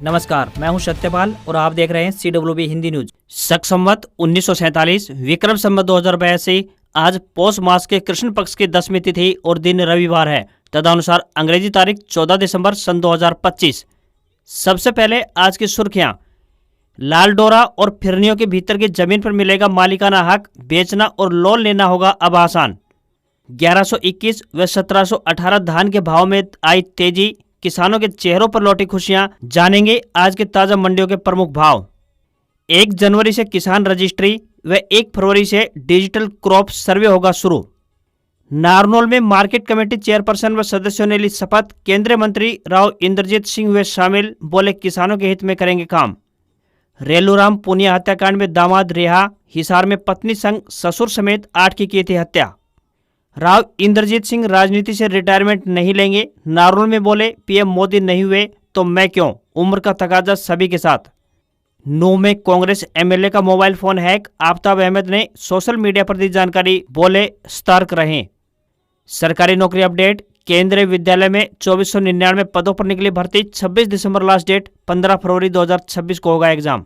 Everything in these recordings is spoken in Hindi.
नमस्कार, मैं हूं सत्यपाल और आप देख रहे हैं CWB हिंदी न्यूज। शक संवत 1947 विक्रम संवत 2082 आज पौष मास के कृष्ण पक्ष की 10वीं तिथि और दिन रविवार है। तदनुसार अंग्रेजी तारीख 14 दिसंबर सन 2025। सबसे पहले आज की सुर्खियां। लाल डोरा और फिरनियों के भीतर की जमीन पर मिलेगा मालिकाना हक, बेचना और लोन लेना होगा अब आसान। 1121 व 1718 धान के भाव में आई तेजी, किसानों के चेहरों पर लौटी खुशियां। जानेंगे आज के ताजा मंडियों के प्रमुख भाव। 1 जनवरी से किसान रजिस्ट्री व 1 फरवरी से डिजिटल क्रॉप सर्वे होगा शुरू। नारनौल में मार्केट कमेटी चेयरपर्सन व सदस्यों ने ली शपथ। केंद्रीय मंत्री राव इंद्रजीत सिंह हुए शामिल, बोले किसानों के हित में करेंगे काम। रेलूराम पुनिया हत्याकांड में दामाद रिहा, हिसार में पत्नी संग ससुर समेत 8 की थी हत्या। राव इंद्रजीत सिंह राजनीति से रिटायरमेंट नहीं लेंगे। नारनौल में बोले पीएम मोदी नहीं हुए तो मैं क्यों, उम्र का तकाजा सभी के साथ। नूह में कांग्रेस एमएलए का mobile phone hack, Aftab Ahmad ने सोशल मीडिया पर दी जानकारी, बोले सतर्क रहें। सरकारी नौकरी अपडेट। केंद्रीय विद्यालय में 2499 पदों पर निकली भर्ती। 26 दिसंबर लास्ट डेट, 15 फरवरी 2026 को होगा एग्जाम।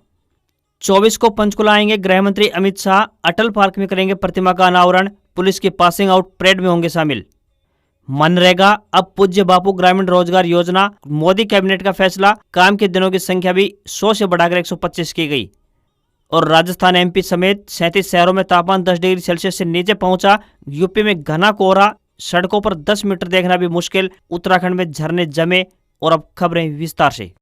24 को पंचकुला आएंगे गृह मंत्री अमित शाह। अटल पार्क में करेंगे प्रतिमा का अनावरण। पुलिस की पासिंग आउट परेड में होंगे शामिल। मनरेगा अब पूज्य बापू ग्रामीण रोजगार योजना, मोदी कैबिनेट का फैसला। काम के दिनों की संख्या भी 100 से बढ़ाकर 125 की गई। और राजस्थान एमपी समेत 37 शहरों में तापमान 10 डिग्री सेल्सियस से नीचे पहुंचा। यूपी में घना कोहरा, सड़कों पर 10 मीटर देखना भी मुश्किल। उत्तराखंड में झरने जमे। और अब खबरें विस्तार से।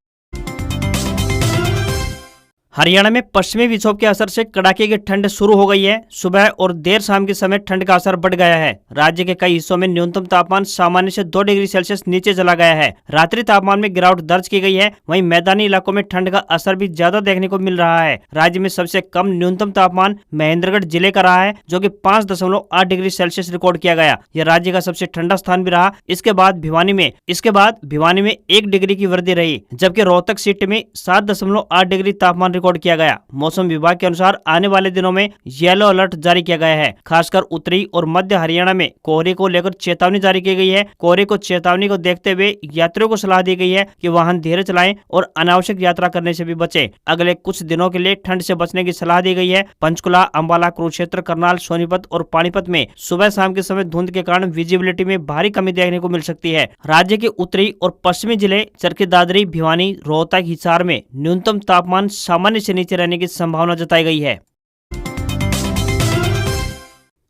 हरियाणा में पश्चिमी विक्षोभ के असर से कड़ाके की ठंड शुरू हो गई है। सुबह और देर शाम के समय ठंड का असर बढ़ गया है। राज्य के कई हिस्सों में न्यूनतम तापमान सामान्य से 2 डिग्री सेल्सियस नीचे चला गया है। रात्रि तापमान में गिरावट दर्ज की गई है। वहीं मैदानी इलाकों में ठंड का असर भी ज्यादा देखने को मिल रहा है। राज्य में सबसे कम न्यूनतम तापमान महेंद्रगढ़ जिले का रहा है, जो कि 5.8 डिग्री सेल्सियस रिकॉर्ड किया गया। यह राज्य का सबसे ठंडा स्थान भी रहा। इसके बाद भिवानी में 1 डिग्री की वृद्धि रही, जबकि रोहतक सिटी में 7.8 डिग्री तापमान रिकॉर्ड किया गया। मौसम विभाग के अनुसार आने वाले दिनों में येलो अलर्ट जारी किया गया है। खासकर उत्तरी और मध्य हरियाणा में कोहरे को लेकर चेतावनी जारी की गई है। कोहरे को चेतावनी को देखते हुए यात्रियों को सलाह दी गई है कि वाहन धीरे चलाएं और अनावश्यक यात्रा करने से भी बचें। अगले कुछ दिनों के लिए ठंड से बचने की सलाह दी गई है। पंचकुला, अंबाला, कुरुक्षेत्र, करनाल, सोनीपत और पानीपत में सुबह शाम के समय धुंध के कारण विजिबिलिटी में भारी कमी देखने को मिल सकती है। राज्य के उत्तरी और पश्चिमी जिले चरखी दादरी, भिवानी, रोहतक, हिसार में न्यूनतम तापमान सामान्य से नीचे रहने की संभावना जताई गई है।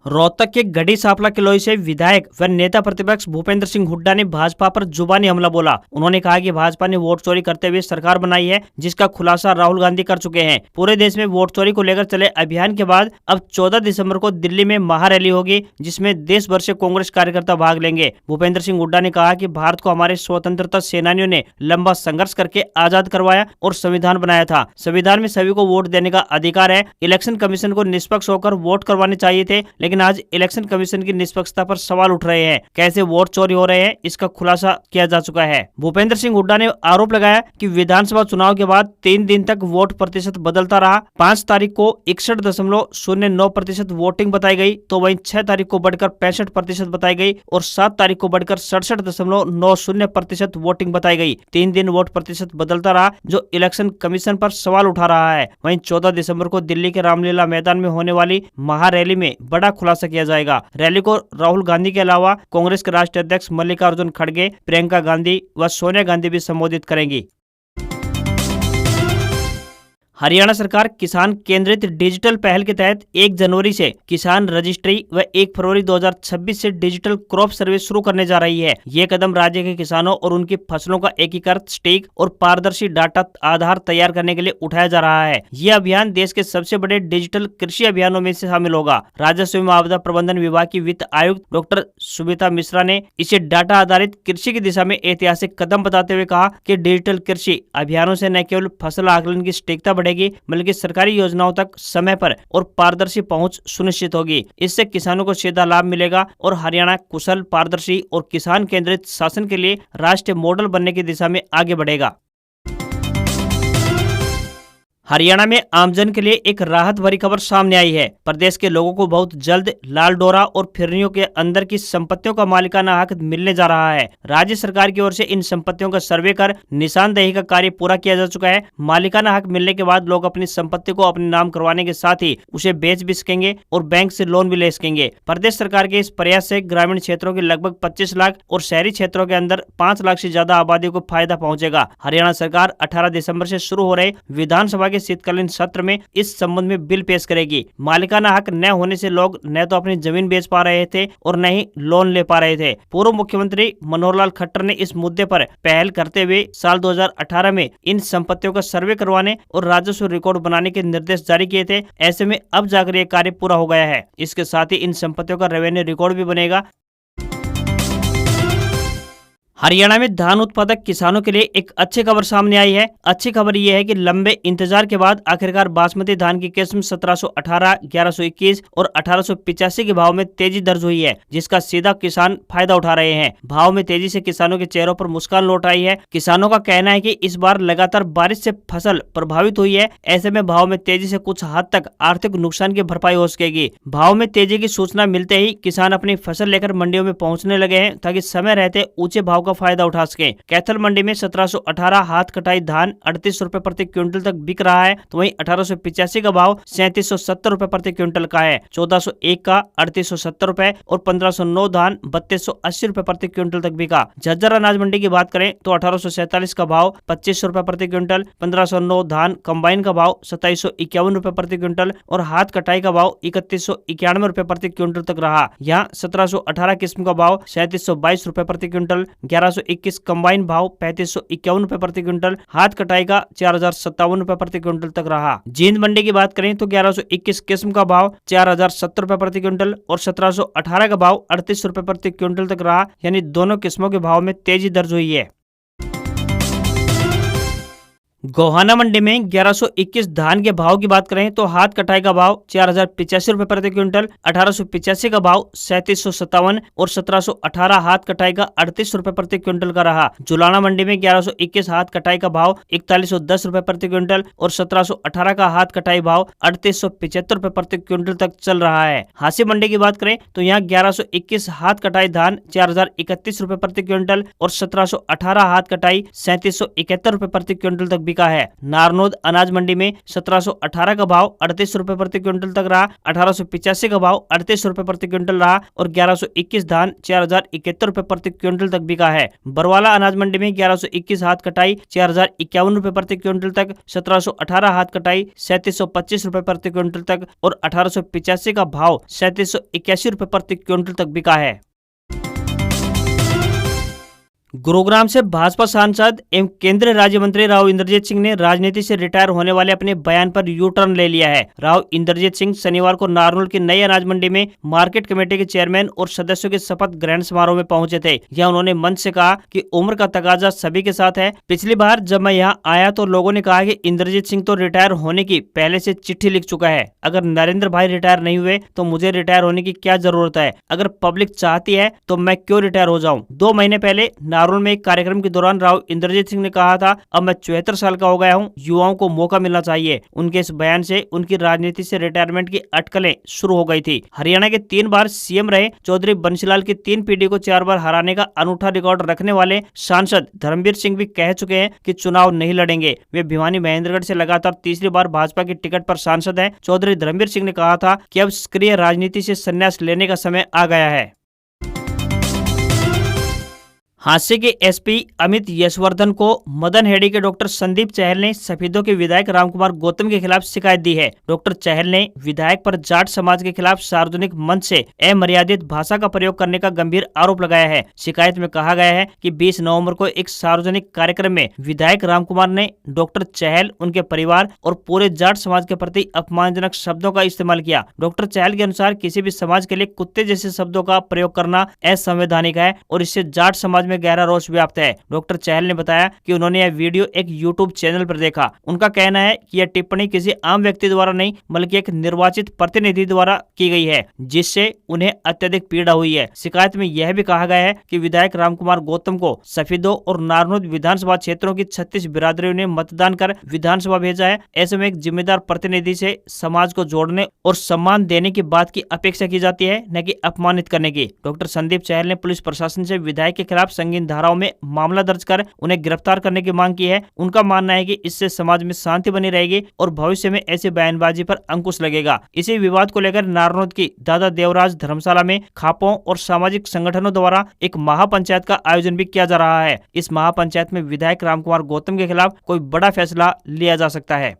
रोहतक के गढ़ी सापला किलोई से विधायक व नेता प्रतिपक्ष भूपेंद्र सिंह हुड्डा ने भाजपा पर जुबानी हमला बोला। उन्होंने कहा कि भाजपा ने वोट चोरी करते हुए सरकार बनाई है, जिसका खुलासा राहुल गांधी कर चुके हैं। पूरे देश में वोट चोरी को लेकर चले अभियान के बाद अब 14 दिसंबर को दिल्ली में महारैली होगी, जिसमें देश भर से कांग्रेस कार्यकर्ता भाग लेंगे। भूपेंद्र सिंह हुड्डा ने कहा कि भारत को हमारे स्वतंत्रता सेनानियों ने लंबा संघर्ष करके आजाद करवाया और संविधान बनाया था। संविधान में सभी को वोट देने का अधिकार है। इलेक्शन कमीशन को निष्पक्ष होकर वोट करवाने चाहिए थे, लेकिन आज इलेक्शन कमीशन की निष्पक्षता पर सवाल उठ रहे हैं। कैसे वोट चोरी हो रहे हैं, इसका खुलासा किया जा चुका है। भूपेंद्र सिंह हुड्डा ने आरोप लगाया कि विधानसभा चुनाव के बाद 3 दिन तक वोट प्रतिशत बदलता रहा। 5 तारीख को 61.09% वोटिंग बताई गई, तो वहीं 6 तारीख को बढ़कर 65% बताई गई और 7 तारीख को बढ़कर 67.90% वोटिंग बताई गई। 3 दिन वोट प्रतिशत बदलता रहा, जो इलेक्शन कमीशन पर सवाल उठा रहा है। वहीं 14 दिसंबर को दिल्ली के रामलीला मैदान में होने वाली महारैली में बड़ा खुलासा किया जाएगा। रैली को राहुल गांधी के अलावा कांग्रेस के राष्ट्रीय अध्यक्ष मल्लिकार्जुन खड़गे, प्रियंका गांधी व सोनिया गांधी भी संबोधित करेंगी। हरियाणा सरकार किसान केंद्रित डिजिटल पहल के तहत 1 जनवरी से किसान रजिस्ट्री व 1 फरवरी 2026 से डिजिटल क्रॉप सर्वे शुरू करने जा रही है। ये कदम राज्य के किसानों और उनकी फसलों का एकीकृत स्टिक और पारदर्शी डाटा आधार तैयार करने के लिए उठाया जा रहा है। ये अभियान देश के सबसे बड़े डिजिटल कृषि अभियानों में से शामिल होगा। राजस्व एवं आपदा प्रबंधन विभाग की वित्त आयुक्त डॉक्टर सुमिता मिश्रा ने इसे डाटा आधारित कृषि की दिशा में ऐतिहासिक कदम बताते हुए कहा कि डिजिटल कृषि अभियानों से न केवल फसल आकलन की सटीकता बढ़ेगी, बल्कि सरकारी योजनाओं तक समय पर और पारदर्शी पहुंच सुनिश्चित होगी। इससे किसानों को सीधा लाभ मिलेगा और हरियाणा कुशल, पारदर्शी और किसान केंद्रित शासन के लिए राष्ट्रीय मॉडल बनने की दिशा में आगे बढ़ेगा। हरियाणा में आमजन के लिए एक राहत भरी खबर सामने आई है। प्रदेश के लोगों को बहुत जल्द लाल डोरा और फिरनियों के अंदर की संपत्तियों का मालिकाना हक मिलने जा रहा है। राज्य सरकार की ओर से इन संपत्तियों का सर्वे कर निशानदेही का कार्य पूरा किया जा चुका है। मालिकाना हक मिलने के बाद लोग अपनी संपत्ति को अपने नाम करवाने के साथ ही उसे बेच भी सकेंगे और बैंक से लोन भी ले सकेंगे। प्रदेश सरकार के इस प्रयास से ग्रामीण क्षेत्रों के लगभग 25 लाख और शहरी क्षेत्रों के अंदर 5 लाख से ज्यादा आबादी को फायदा पहुंचेगा। हरियाणा सरकार 18 दिसंबर से शुरू हो रहे विधानसभा के शीतकालीन सत्र में इस संबंध में बिल पेश करेगी। मालिकाना हक न होने से लोग न तो अपनी जमीन बेच पा रहे थे और न ही लोन ले पा रहे थे। पूर्व मुख्यमंत्री मनोहर लाल खट्टर ने इस मुद्दे पर पहल करते हुए साल 2018 में इन संपत्तियों का सर्वे करवाने और राजस्व रिकॉर्ड बनाने के निर्देश जारी किए थे। ऐसे में अब जाकर यह कार्य पूरा हो गया है। इसके साथ ही इन संपत्तियों का रेवेन्यू रिकॉर्ड भी बनेगा। हरियाणा में धान उत्पादक किसानों के लिए एक अच्छी खबर सामने आई है। अच्छी खबर यह है कि लंबे इंतजार के बाद आखिरकार बासमती धान की किस्म 1718, 1121 और 1885 के भाव में तेजी दर्ज हुई है, जिसका सीधा किसान फायदा उठा रहे हैं। भाव में तेजी से किसानों के चेहरों पर मुस्कान लौट आई है। किसानों का कहना है कि इस बार लगातार बारिश से फसल प्रभावित हुई है। ऐसे में भाव में तेजी से कुछ हद तक आर्थिक नुकसान की भरपाई हो सकेगी। भाव में तेजी की सूचना मिलते ही किसान अपनी फसल लेकर मंडियों में पहुंचने लगे हैं, ताकि समय रहते ऊंचे भाव फायदा उठा सके। कैथल मंडी में 1718 हाथ कटाई धान 38 रुपए प्रति क्विंटल तक बिक रहा है, तो वहीं 1885 का भाव 3770 रुपए प्रति क्विंटल का है। 1401 का 3870 रुपए और 1509 धान 3280 रुपए प्रति क्विंटल तक बिका। झज्जर अनाज मंडी की बात करें तो 1847 का भाव 25 रुपए प्रति क्विंटल, 1509 धान कंबाइन का भाव 2751 रुपए प्रति क्विंटल और हाथ कटाई का भाव 3191 रुपए प्रति क्विंटल तक रहा। यहाँ 1718 किस्म का भाव 3722 रुपए प्रति क्विंटल, 1121 कंबाइन भाव 3551 रुपए प्रति क्विंटल, हाथ कटाई का 4057 रुपए प्रति क्विंटल तक रहा। जींद मंडी की बात करें तो 1121 किस्म का भाव 4070 रुपए प्रति क्विंटल और 1718 का भाव 38 रुपए प्रति क्विंटल तक रहा। यानी दोनों किस्मों के भाव में तेजी दर्ज हुई है। गोहाना मंडी में 1121 धान के भाव की बात करें तो हाथ कटाई का भाव 4085 रुपए प्रति क्विंटल, 1885 का भाव 3757 और 1718 हाथ कटाई का 38 रुपए प्रति क्विंटल का रहा। जुलाना मंडी में 1121 हाथ कटाई का भाव 4110 रुपए प्रति क्विंटल और 1718 का हाथ कटाई भाव 3875 रुपए प्रति क्विंटल तक चल रहा है। हांसी मंडी की बात करें तो यहाँ 1121 हाथ कटाई धान 4031 रुपए प्रति क्विंटल और 1718 हाथ कटाई 3771 रुपए प्रति क्विंटल तक बिका है। नारनौद अनाज मंडी में 1718 का भाव 38 रुपए प्रति क्विंटल तक रहा, 1885 का भाव 38 रुपए प्रति क्विंटल रहा और 1121 धान 4071 रुपए प्रति क्विंटल तक बिका है। बरवाला अनाज मंडी में 1121 हाथ कटाई 4051 रुपए प्रति क्विंटल तक, 1718 हाथ कटाई 3725 रुपए प्रति क्विंटल तक और 1885 का भाव 3781 रुपए प्रति क्विंटल तक बिका है। गुरुग्राम से भाजपा सांसद एवं केंद्रीय राज्य मंत्री राव इंद्रजीत सिंह ने राजनीति से रिटायर होने वाले अपने बयान पर यू टर्न ले लिया है। राव इंद्रजीत सिंह शनिवार को नारनौल की नई अनाज मंडी में मार्केट कमेटी के चेयरमैन और सदस्यों के शपथ ग्रहण समारोह में पहुंचे थे। यहां उन्होंने मंच से कहा कि उम्र का तकाजा सभी के साथ है। पिछली बार जब मैं यहां आया तो लोगों ने कहा कि इंद्रजीत सिंह तो रिटायर होने की पहले से चिट्ठी लिख चुका है। अगर नरेंद्र भाई रिटायर नहीं हुए तो मुझे रिटायर होने की क्या जरूरत है? अगर पब्लिक चाहती है तो मैं क्यों रिटायर हो जाऊं? 2 महीने पहले नारनौल में एक कार्यक्रम के दौरान राव इंद्रजीत सिंह ने कहा था, अब मैं 74 साल का हो गया हूं, युवाओं को मौका मिलना चाहिए। उनके इस बयान से उनकी राजनीति से रिटायरमेंट की अटकलें शुरू हो गई थी। हरियाणा के 3 बार सीएम रहे चौधरी बंसीलाल की 3 पीढ़ी को 4 बार हराने का अनूठा रिकॉर्ड रखने वाले सांसद धर्मवीर सिंह भी कह चुके हैं कि चुनाव नहीं लड़ेंगे। वे भिवानी महेंद्रगढ़ से लगातार तीसरी बार भाजपा की टिकट पर सांसद हैं। चौधरी धर्मवीर सिंह ने कहा था कि अब सक्रिय राजनीति से संन्यास लेने का समय आ गया है। हादसे के एसपी अमित यशवर्धन को मदन हेड़ी के डॉक्टर संदीप चहल ने सफेदों के विधायक रामकुमार गौतम के खिलाफ शिकायत दी है। डॉक्टर चहल ने विधायक पर जाट समाज के खिलाफ सार्वजनिक मंच से अमर्यादित भाषा का प्रयोग करने का गंभीर आरोप लगाया है। शिकायत में कहा गया है कि 20 नवंबर को एक सार्वजनिक कार्यक्रम में विधायक रामकुमार ने डॉक्टर चहल, उनके परिवार और पूरे जाट समाज के प्रति अपमानजनक शब्दों का इस्तेमाल किया। डॉक्टर चहल के अनुसार किसी भी समाज के लिए कुत्ते जैसे शब्दों का प्रयोग करना असंवैधानिक है और इससे जाट समाज में गहरा रोष व्याप्त है। डॉक्टर चहल ने बताया कि उन्होंने यह वीडियो एक यूट्यूब चैनल पर देखा। उनका कहना है कि यह टिप्पणी किसी आम व्यक्ति द्वारा नहीं बल्कि एक निर्वाचित प्रतिनिधि द्वारा की गई है, जिससे उन्हें अत्यधिक पीड़ा हुई है। शिकायत में यह भी कहा गया है कि विधायक रामकुमार गौतम को सफीदो और नारनौद विधानसभा क्षेत्रों की 36 बिरादरियों ने मतदान कर विधानसभा भेजा है। ऐसे में एक जिम्मेदार प्रतिनिधि से समाज को जोड़ने और सम्मान देने की बात की अपेक्षा की जाती है, न कि अपमानित करने की। डॉक्टर संदीप चहल ने पुलिस प्रशासन से विधायक के खिलाफ संगीन धाराओं में मामला दर्ज कर उन्हें गिरफ्तार करने की मांग की है। उनका मानना है कि इससे समाज में शांति बनी रहेगी और भविष्य में ऐसी बयानबाजी पर अंकुश लगेगा। इसी विवाद को लेकर नारनौद की दादा देवराज धर्मशाला में खापों और सामाजिक संगठनों द्वारा एक महापंचायत का आयोजन भी किया जा रहा है। इस महापंचायत में विधायक रामकुमार गौतम के खिलाफ कोई बड़ा फैसला लिया जा सकता है।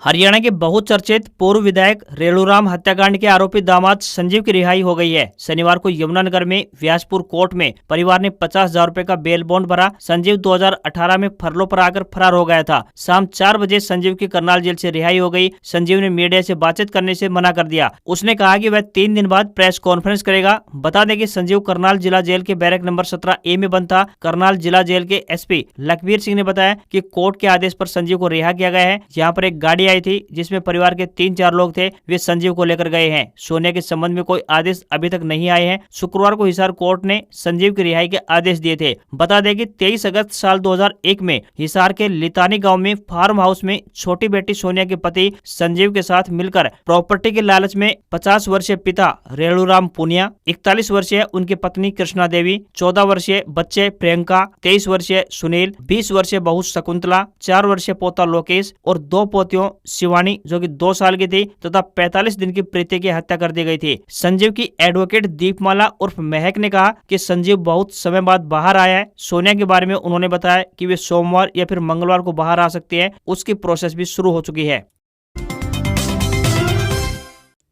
हरियाणा के बहुचर्चित पूर्व विधायक रेणुराम हत्याकांड के आरोपी दामाद संजीव की रिहाई हो गई है। शनिवार को यमुनानगर में व्यासपुर कोर्ट में परिवार ने 50,000 रुपए का बेल बॉन्ड भरा। संजीव 2018 में फरलो पर आकर फरार हो गया था। शाम 4 बजे संजीव की करनाल जेल से रिहाई हो गई। संजीव ने मीडिया से बातचीत करने से मना कर दिया। उसने कहा कि वह 3 दिन बाद प्रेस कॉन्फ्रेंस करेगा। बता दें कि संजीव करनाल जिला जेल के बैरक नंबर 17A में बंद था। करनाल जिला जेल के एसपी लखबीर सिंह ने बताया कि कोर्ट के आदेश पर संजीव को रिहा किया गया है। यहाँ पर एक गाड़ी आई थी जिसमें परिवार के 3-4 लोग थे। वे संजीव को लेकर गए हैं। सोनिया के संबंध में कोई आदेश अभी तक नहीं आए हैं। शुक्रवार को हिसार कोर्ट ने संजीव की रिहाई के आदेश दिए थे। बता दें कि 23 अगस्त साल 2001 में हिसार के लितानी गांव में फार्म हाउस में छोटी बेटी सोनिया के पति संजीव के साथ मिलकर प्रॉपर्टी के लालच में 50 वर्षीय पिता रेणुराम पुनिया, 41 वर्षीय उनकी पत्नी कृष्णा देवी, 14 वर्षीय बच्चे प्रियंका, 23 वर्षीय सुनील, 20 वर्षीय बहू शकुंतला, 4 वर्षीय पोता लोकेश और 2 पोतियों शिवानी जो कि 2 साल की थी तथा 45 दिन की प्रीति की हत्या कर दी गई थी। संजीव की एडवोकेट दीपमाला उर्फ महक ने कहा कि संजीव बहुत समय बाद बाहर आया है। सोनिया के बारे में उन्होंने बताया कि वे सोमवार या फिर मंगलवार को बाहर आ सकती है। उसकी प्रोसेस भी शुरू हो चुकी है।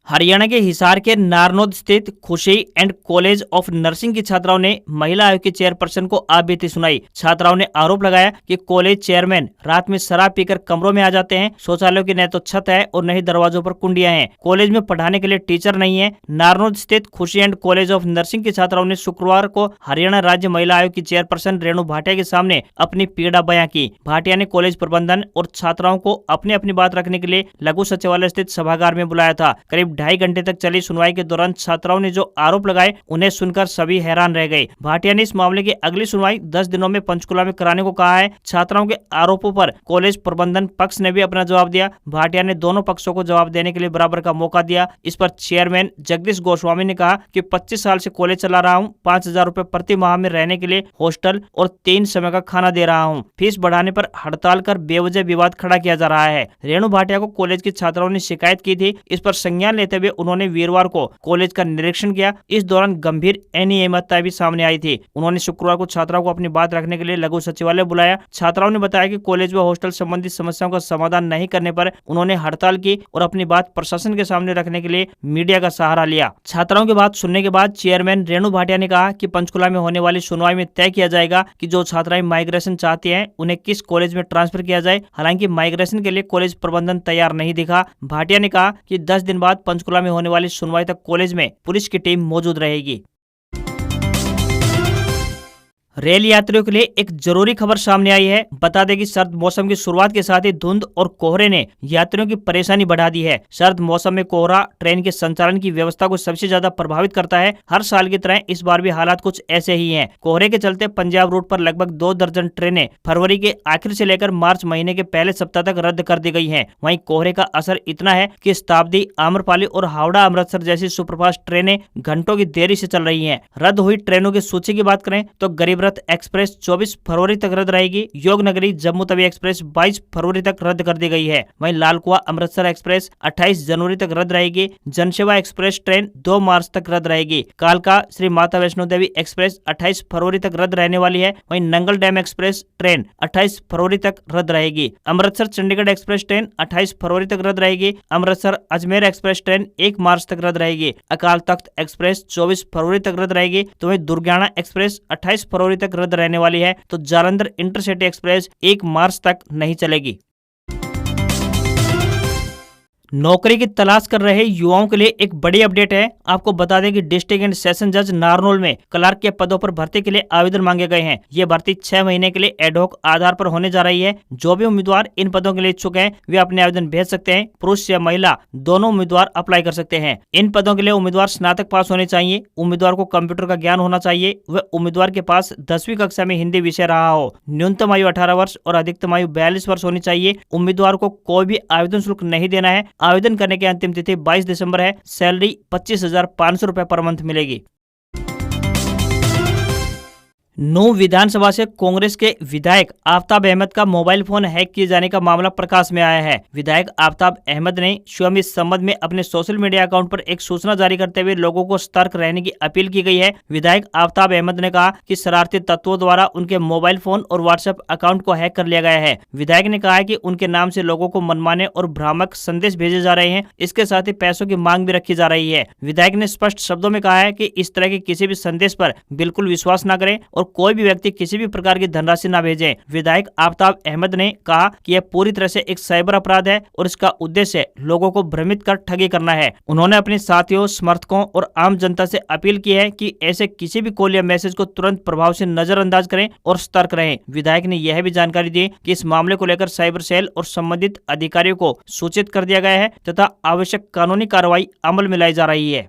हरियाणा के हिसार के नारनौद स्थित खुशी एंड कॉलेज ऑफ नर्सिंग की छात्राओं ने महिला आयोग के चेयरपर्सन को आपबीती सुनाई। छात्राओं ने आरोप लगाया कि कॉलेज चेयरमैन रात में शराब पीकर कमरों में आ जाते हैं। शौचालयों की न तो छत है और न ही दरवाजों पर कुंडियां हैं। कॉलेज में पढ़ाने के लिए टीचर नहीं है। नारनौद स्थित खुशी एंड कॉलेज ऑफ नर्सिंग की छात्राओं ने शुक्रवार को हरियाणा राज्य महिला आयोग की चेयरपर्सन रेणु भाटिया के सामने अपनी पीड़ा बयां की। भाटिया ने कॉलेज प्रबंधन और छात्राओं को अपनी अपनी बात रखने के लिए लघु सचिवालय स्थित सभागार में बुलाया था। करीब 2.5 घंटे तक चली सुनवाई के दौरान छात्राओं ने जो आरोप लगाए उन्हें सुनकर सभी हैरान रह गए। भाटिया ने इस मामले की अगली सुनवाई 10 दिनों में पंचकुला में कराने को कहा है। छात्राओं के आरोपों पर कॉलेज प्रबंधन पक्ष ने भी अपना जवाब दिया। भाटिया ने दोनों पक्षों को जवाब देने के लिए बराबर का मौका दिया। इस पर चेयरमैन जगदीश गोस्वामी ने कहा कि 25 साल से कॉलेज चला रहा हूँ। 5,000 रुपए प्रति माह में रहने के लिए हॉस्टल और 3 समय का खाना दे रहा हूँ। फीस बढ़ाने पर हड़ताल कर बेवजह विवाद खड़ा किया जा रहा है। रेणु भाटिया को कॉलेज की छात्राओं ने शिकायत की थी। इस पर संज्ञान लेते हुए उन्होंने वीरवार को कॉलेज का निरीक्षण किया। इस दौरान गंभीर अनियमितताएं भी सामने आई थी। उन्होंने शुक्रवार को छात्राओं को अपनी बात रखने के लिए लघु सचिवालय बुलाया। छात्राओं ने बताया कि कॉलेज व हॉस्टल संबंधी समस्याओं का समाधान नहीं करने पर उन्होंने हड़ताल की और अपनी बात प्रशासन के सामने रखने के लिए मीडिया का सहारा लिया। छात्राओं की बात सुनने के बाद चेयरमैन रेणु भाटिया ने कहा कि पंचकुला में होने वाली सुनवाई में तय किया जाएगा कि जो छात्राएं माइग्रेशन चाहती हैं उन्हें किस कॉलेज में ट्रांसफर किया जाए। हालांकि माइग्रेशन के लिए कॉलेज प्रबंधन तैयार नहीं दिखा। भाटिया ने कहा कि 10 दिन बाद पंचकुला में होने वाली सुनवाई तक कॉलेज में पुलिस की टीम मौजूद रहेगी। रेल यात्रियों के लिए एक जरूरी खबर सामने आई है। बता दें कि सर्द मौसम की शुरुआत के साथ ही धुंध और कोहरे ने यात्रियों की परेशानी बढ़ा दी है। सर्द मौसम में कोहरा ट्रेन के संचालन की व्यवस्था को सबसे ज्यादा प्रभावित करता है। हर साल की तरह इस बार भी हालात कुछ ऐसे ही हैं। कोहरे के चलते पंजाब रूट पर लगभग 2 दर्जन ट्रेनें फरवरी के आखिर से लेकर मार्च महीने के पहले सप्ताह तक रद्द कर दी गई हैं। वहीं कोहरे का असर इतना है कि शताब्दी, आम्रपाली और हावड़ा अमृतसर जैसी सुपरफास्ट ट्रेनें घंटों की देरी से चल रही हैं। रद्द हुई ट्रेनों की सूची की बात करें तो गरीब रथ एक्सप्रेस 24 फरवरी तक रद्द रहेगी। योग नगरी जम्मू तवी एक्सप्रेस 22 फरवरी तक रद्द कर दी गई है। वहीं लाल कुआं अमृतसर एक्सप्रेस 28 जनवरी तक रद्द रहेगी। जनसेवा एक्सप्रेस ट्रेन 2 मार्च तक रद्द रहेगी। कालका श्री माता वैष्णो देवी एक्सप्रेस 28 फरवरी तक रद्द रहने वाली है। वहीं नंगल डैम एक्सप्रेस ट्रेन 28 फरवरी तक रद्द रहेगी। अमृतसर चंडीगढ़ एक्सप्रेस ट्रेन 28 फरवरी तक रद्द रहेगी। अमृतसर अजमेर एक्सप्रेस ट्रेन 1 मार्च तक रद्द रहेगी। अकाल तख्त एक्सप्रेस 24 फरवरी तक रद्द रहेगी। तो वहीं दुर्गियाना एक्सप्रेस 28 फरवरी तक रद्द रहने वाली है। तो जालंधर इंटरसिटी एक्सप्रेस 1 मार्च तक नहीं चलेगी। नौकरी की तलाश कर रहे युवाओं के लिए एक बड़ी अपडेट है। आपको बता दें कि डिस्ट्रिक्ट एंड सेशन जज नारनौल में क्लर्क के पदों पर भर्ती के लिए आवेदन मांगे गए हैं। ये भर्ती 6 महीने के लिए एडहॉक आधार पर होने जा रही है। जो भी उम्मीदवार इन पदों के लिए इच्छुक हैं, वे अपने आवेदन भेज सकते हैं। पुरुष या महिला दोनों उम्मीदवार अप्लाई कर सकते हैं। इन पदों के लिए उम्मीदवार स्नातक पास होने चाहिए, उम्मीदवार को कंप्यूटर का ज्ञान होना चाहिए, व उम्मीदवार के पास 10वीं कक्षा में हिंदी विषय रहा हो। न्यूनतम आयु 18 वर्ष और अधिकतम आयु 42 वर्ष होनी चाहिए। उम्मीदवार को कोई भी आवेदन शुल्क नहीं देना है। आवेदन करने की अंतिम तिथि 22 दिसंबर है। सैलरी 25,500 रुपए पर मंथ मिलेगी। नूंह विधानसभा से कांग्रेस के विधायक आफताब अहमद का मोबाइल फोन हैक किए जाने का मामला प्रकाश में आया है। विधायक आफताब अहमद ने स्वयं इस संबंध में अपने सोशल मीडिया अकाउंट पर एक सूचना जारी करते हुए लोगों को सतर्क रहने की अपील की गई है। विधायक आफताब अहमद ने कहा कि शरारती तत्वों द्वारा उनके मोबाइल फोन और व्हाट्सएप अकाउंट को हैक कर लिया गया है। विधायक ने कहा है कि उनके नाम से लोगों को मनमाने और भ्रामक संदेश भेजे जा रहे हैं। इसके साथ ही पैसों की मांग भी रखी जा रही है। विधायक ने स्पष्ट शब्दों में कहा है कि इस तरह के किसी भी संदेश पर बिल्कुल विश्वास न करें और कोई भी व्यक्ति किसी भी प्रकार की धनराशि न भेजें। विधायक आफताब अहमद ने कहा कि यह पूरी तरह से एक साइबर अपराध है और इसका उद्देश्य लोगों को भ्रमित कर ठगी करना है। उन्होंने अपने साथियों, समर्थकों और आम जनता से अपील की है कि ऐसे किसी भी कॉल या मैसेज को तुरंत प्रभाव से नजरअंदाज करें और सतर्क रहें। विधायक ने यह भी जानकारी दी कि इस मामले को लेकर साइबर सेल और संबंधित अधिकारियों को सूचित कर दिया गया है तथा आवश्यक कानूनी कार्रवाई अमल में लाई जा रही है।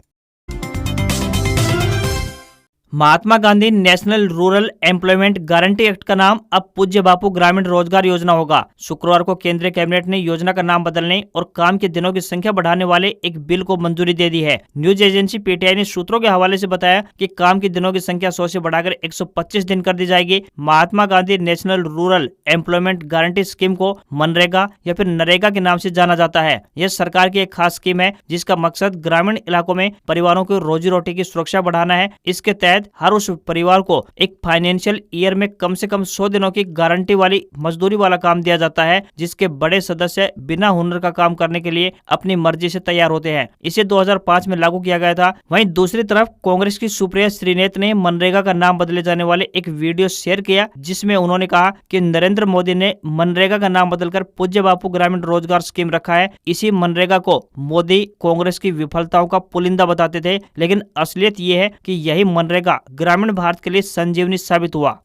Mahatma Gandhi national rural employment guarantee act का नाम अब पूज्य बापू ग्रामीण रोजगार योजना होगा। शुक्रवार को केंद्रीय कैबिनेट ने योजना का नाम बदलने और काम के दिनों की संख्या बढ़ाने वाले एक बिल को मंजूरी दे दी है। न्यूज एजेंसी पीटीआई ने सूत्रों के हवाले से बताया कि काम के दिनों की संख्या 100 से बढ़ाकर 125 दिन कर दी जाएगी। Mahatma Gandhi national rural employment guarantee scheme को मनरेगा या फिर नरेगा के नाम से जाना जाता है। यह सरकार की एक खास स्कीम है जिसका मकसद ग्रामीण इलाकों में परिवारों की रोजी रोटी की सुरक्षा बढ़ाना है। इसके तहत हर उस परिवार को एक फाइनेंशियल ईयर में कम से कम 100 दिनों की गारंटी वाली मजदूरी वाला काम दिया जाता है, जिसके बड़े सदस्य बिना हुनर का काम करने के लिए अपनी मर्जी से तैयार होते हैं। इसे 2005 में लागू किया गया था। वहीं दूसरी तरफ कांग्रेस की सुप्रिया श्रीनेत ने मनरेगा का नाम बदले जाने वाले एक वीडियो शेयर किया, जिसमें उन्होंने कहा कि नरेंद्र मोदी ने मनरेगा का नाम बदलकर पूज्य बापू ग्रामीण रोजगार स्कीम रखा है। इसी मनरेगा को मोदी कांग्रेस की विफलताओं का पुलिंदा बताते थे, लेकिन असलियत ये है कि यही मनरेगा ग्रामीण भारत के लिए संजीवनी साबित हुआ।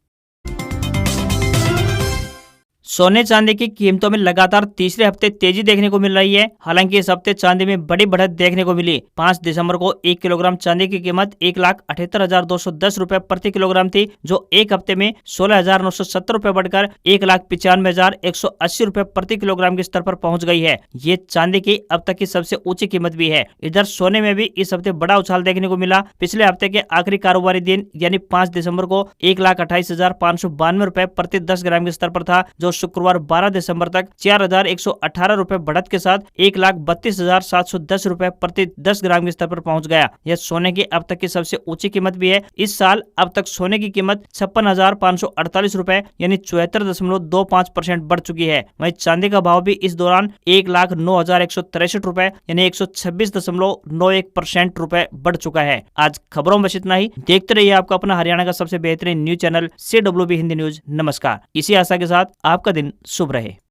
सोने चांदी की कीमतों में लगातार तीसरे हफ्ते तेजी देखने को मिल रही है। हालांकि इस हफ्ते चांदी में बड़ी बढ़त देखने को मिली। 5 दिसंबर को 1 किलोग्राम चांदी की कीमत 1,78,210 रुपए प्रति किलोग्राम थी, जो एक हफ्ते में 16,970 रुपए बढ़कर 1,95,180 रुपए प्रति किलोग्राम के स्तर पर पहुंच गई है। ये चांदी की अब तक की सबसे ऊंची कीमत भी है। इधर सोने में भी इस हफ्ते बड़ा उछाल देखने को मिला। पिछले हफ्ते के आखिरी कारोबारी दिन यानी 5 दिसंबर को 1,28,592 रुपए प्रति 10 ग्राम के स्तर पर था, जो शुक्रवार 12 दिसंबर तक 4,118 रुपए बढ़त के साथ 1,32,710 रुपए प्रति 10 ग्राम के स्तर पर पहुंच गया। यह सोने की अब तक की सबसे ऊंची कीमत भी है। इस साल अब तक सोने की कीमत 56,548 रुपए यानी 74.25% बढ़ चुकी है। वहीं चांदी का भाव भी इस दौरान 1,09,163 रुपए यानी 126.91% रुपए बढ़ चुका है। आज खबरों में बस इतना ही। देखते रहिए आपका अपना हरियाणा का सबसे बेहतरीन news channel CWB Hindi news. नमस्कार। इसी आशा के साथ आपका दिन शुभ रहे।